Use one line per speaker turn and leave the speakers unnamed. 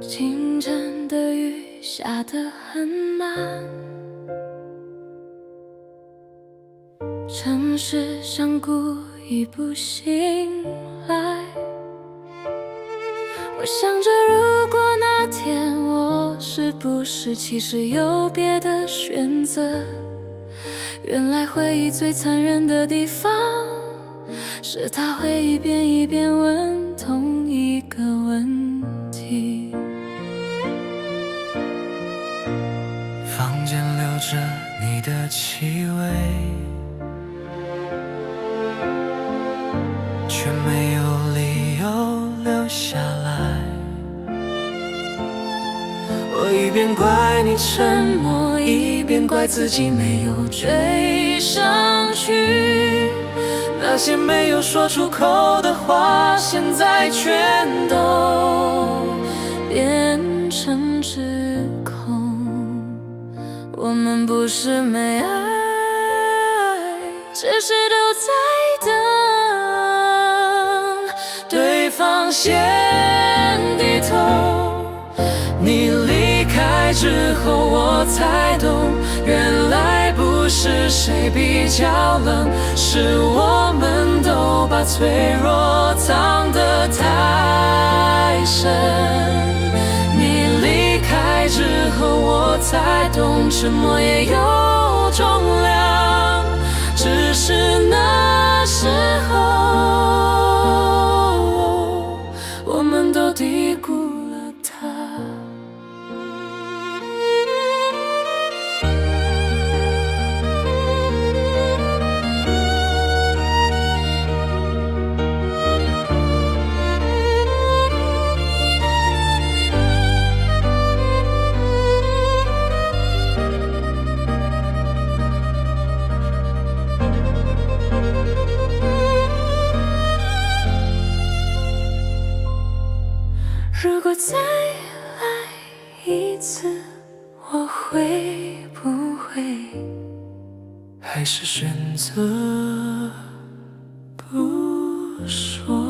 清晨的雨下得很慢，城市像故意不醒来。我想着，如果那天我是不是其实有别的选择？原来回忆最残忍的地方，是它会一遍一遍问同一个问题。
房间留着你的气味，却没有理由留下来。我一边怪你沉默，一边怪自己没有追上去。那些没有说出口的话，现在全都
变成指控，我们不是没爱，只是都在等对方先低头。你离开之后，我才懂，原来不是谁比较冷，是我们都把脆弱藏得太深。你离开之后，我才懂，沉默也有重量，只是那时候我们都低估了它。如果再来一次，我会不会
还是选择不说？